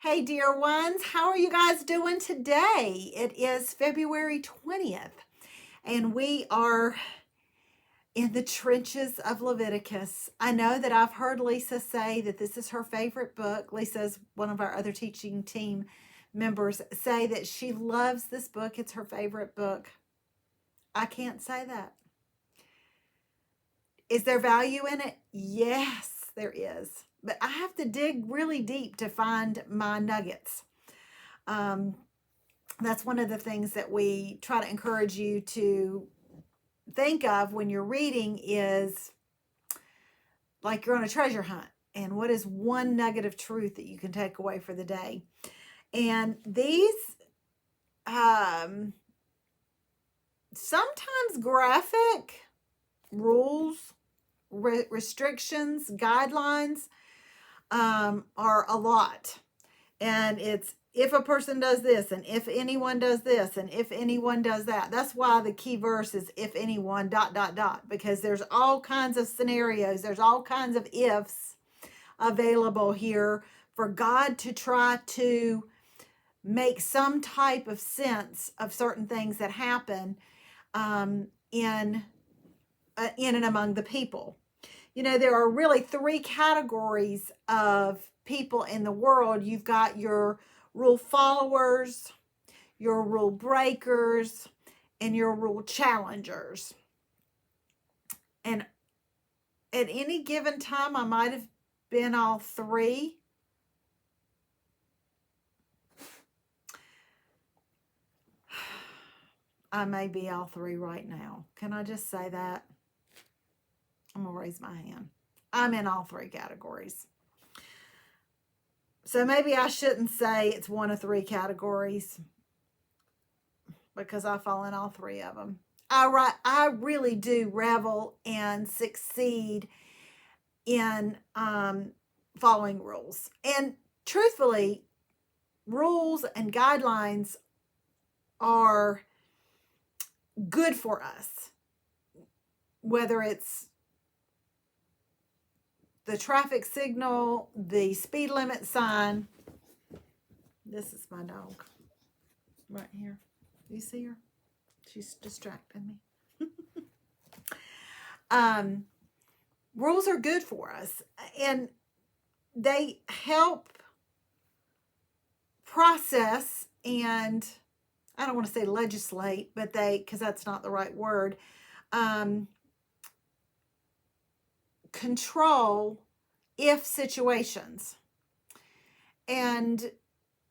Hey, dear ones, how are you guys doing today? It is February 20th, and we are in the trenches of Leviticus. I know that I've heard Lisa say that this is her favorite book. Lisa's one of our other teaching team members say that she loves this book. It's her favorite book. I can't say that. Is there value in it? Yes, there is. But I have to dig really deep to find my nuggets. That's one of the things that we try to encourage you to think of when you're reading is like you're on a treasure hunt. And what is one nugget of truth that you can take away for the day? And these sometimes graphic rules, restrictions, guidelines are a lot. And it's if a person does this, and if anyone does this, and if anyone does that. That's why the key verse is if anyone ... because there's all kinds of scenarios, there's all kinds of ifs available here for God to try to make some type of sense of certain things that happen in and among the people. You know, there are really three categories of people in the world. You've got your rule followers, your rule breakers, and your rule challengers. And at any given time, I might have been all three. I may be all three right now. Can I just say that? I'm going to raise my hand. I'm in all three categories. So maybe I shouldn't say it's one of three categories because I fall in all three of them. I really do revel and succeed in following rules. And truthfully, rules and guidelines are good for us, whether it's the traffic signal, the speed limit sign. This is my dog right here. You see her? She's distracting me. Rules are good for us, and they help process and I don't want to say legislate, but because that's not the right word, control if situations. And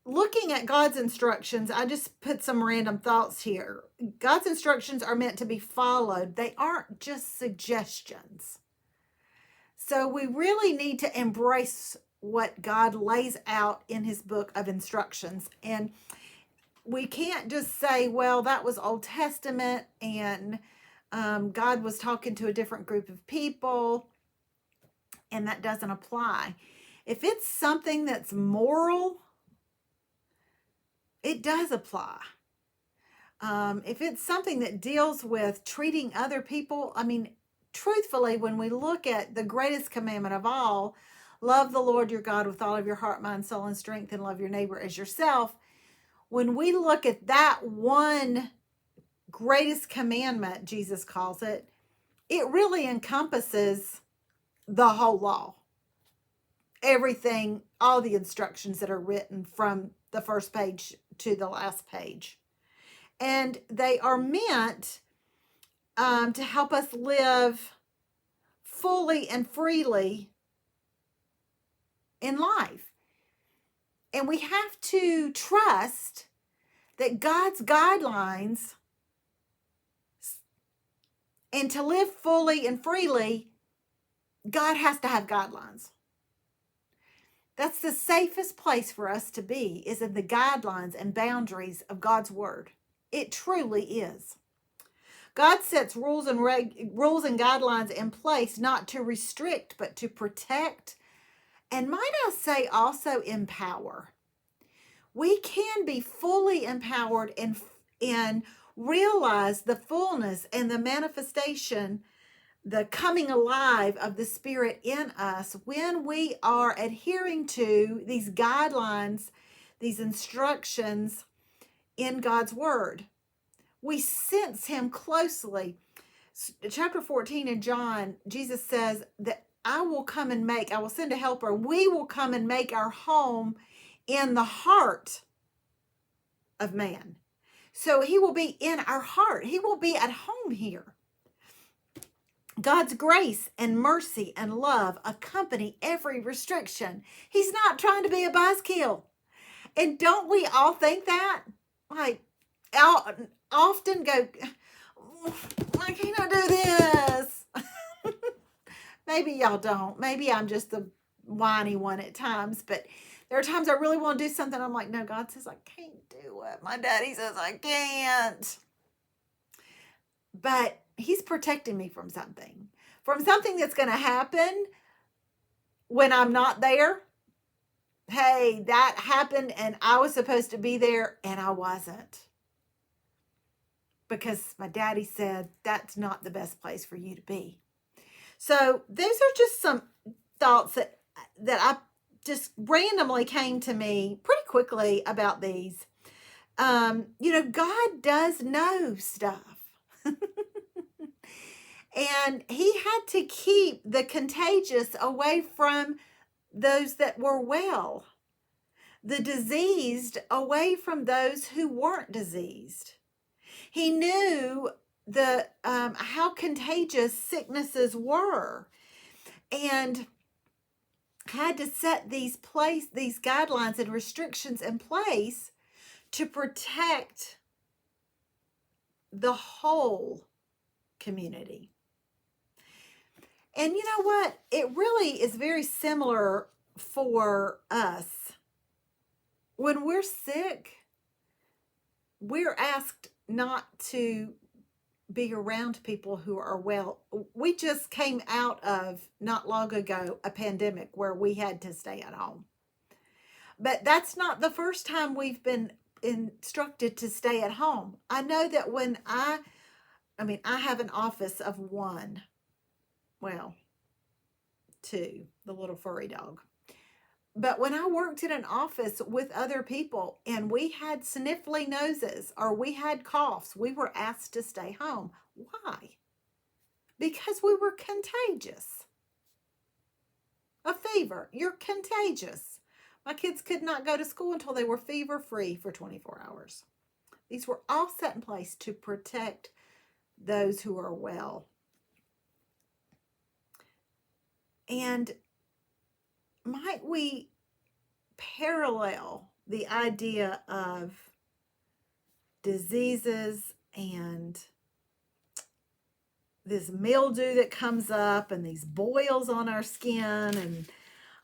looking at God's instructions, I just put some random thoughts here. God's instructions are meant to be followed. They aren't just suggestions. So we really need to embrace what God lays out in his book of instructions. And we can't just say, well, that was Old Testament and God was talking to a different group of people and that doesn't apply. If it's something that's moral, it does apply. If it's something that deals with treating other people, I mean, truthfully, when we look at the greatest commandment of all, love the Lord your God with all of your heart, mind, soul, and strength, and love your neighbor as yourself. When we look at that one greatest commandment, Jesus calls it, it really encompasses the whole law. Everything, all the instructions that are written from the first page to the last page. And they are meant to help us live fully and freely in life. And we have to trust that God's guidelines and to live fully and freely, God has to have guidelines. That's the safest place for us to be, is in the guidelines and boundaries of God's word. It truly is. God sets rules and guidelines in place not to restrict, but to protect, and might I say also empower. We can be fully empowered and realize the fullness and the manifestation the coming alive of the Spirit in us when we are adhering to these guidelines, these instructions in God's Word. We sense Him closely. Chapter 14 in John, Jesus says that I will send a helper. We will come and make our home in the heart of man. So He will be in our heart. He will be at home here. God's grace and mercy and love accompany every restriction. He's not trying to be a buzzkill. And don't we all think that? Like, I'll often go, why can't I do this? Maybe y'all don't. Maybe I'm just the whiny one at times. But there are times I really want to do something. I'm like, no, God says I can't do it. My daddy says I can't. But He's protecting me from something that's going to happen when I'm not there. Hey, that happened and I was supposed to be there and I wasn't. Because my daddy said that's not the best place for you to be. So those are just some thoughts that I just randomly came to me pretty quickly about these. God does know stuff. And He had to keep the contagious away from those that were well, the diseased away from those who weren't diseased. He knew how contagious sicknesses were, and had to set these guidelines and restrictions in place to protect the whole community. And you know what? It really is very similar for us. When we're sick, we're asked not to be around people who are well. We just came out of, not long ago, a pandemic where we had to stay at home. But that's not the first time we've been instructed to stay at home. I know that when I have an office of one. Well, two, the little furry dog. But when I worked in an office with other people and we had sniffly noses or we had coughs, we were asked to stay home. Why? Because we were contagious. A fever, you're contagious. My kids could not go to school until they were fever-free for 24 hours. These were all set in place to protect those who are well. And might we parallel the idea of diseases and this mildew that comes up and these boils on our skin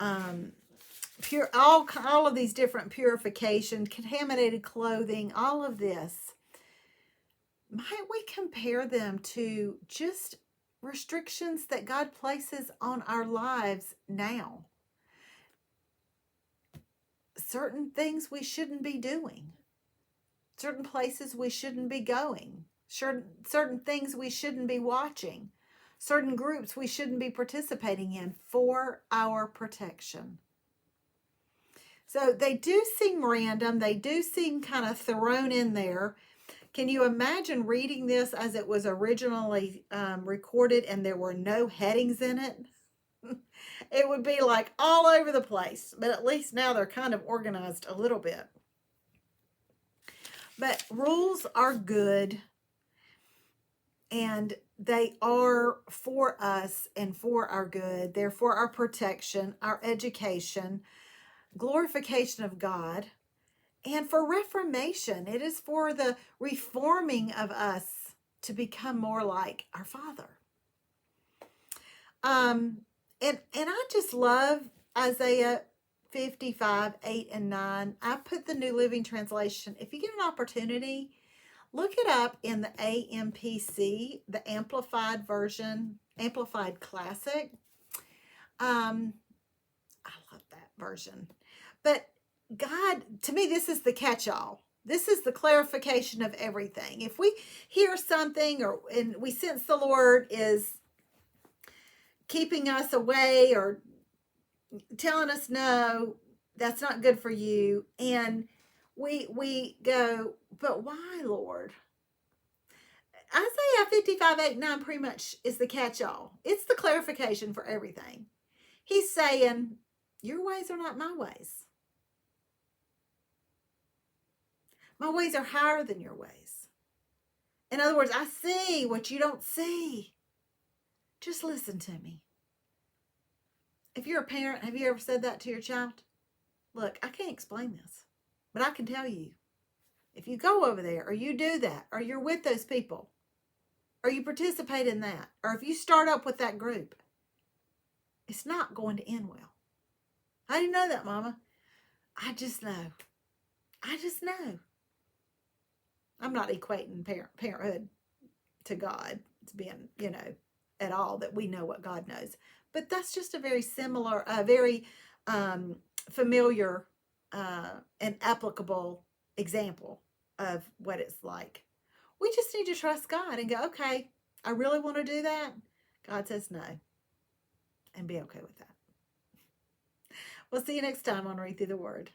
and all of these different purification, contaminated clothing, all of this? Might we compare them to just restrictions that God places on our lives now? Certain things we shouldn't be doing. Certain places we shouldn't be going. Certain things we shouldn't be watching. Certain groups we shouldn't be participating in for our protection. So they do seem random. They do seem kind of thrown in there. Can you imagine reading this as it was originally recorded and there were no headings in it? It would be like all over the place, but at least now they're kind of organized a little bit. But rules are good, and they are for us and for our good. They're for our protection, our education, glorification of God, and for reformation. It is for the reforming of us to become more like our Father. And I just love Isaiah 55, 8 and 9. I put the New Living Translation. If you get an opportunity, look it up in the AMPC, the Amplified Version, Amplified Classic. I love that version. But God, to me, this is the catch-all. This is the clarification of everything. If we hear something and we sense the Lord is keeping us away or telling us, no, that's not good for you. And we go, but why, Lord? Isaiah 55:8-9 pretty much is the catch-all. It's the clarification for everything. He's saying, your ways are not my ways. My ways are higher than your ways. In other words, I see what you don't see. Just listen to me. If you're a parent, have you ever said that to your child? Look, I can't explain this, but I can tell you, if you go over there or you do that or you're with those people or you participate in that or if you start up with that group, it's not going to end well. How do you know that, Mama? I just know. I just know. I'm not equating parenthood to God. It's being, at all that we know what God knows. But that's just a very similar, very familiar and applicable example of what it's like. We just need to trust God and go, okay, I really want to do that. God says no. And be okay with that. We'll see you next time on Read Through the Word.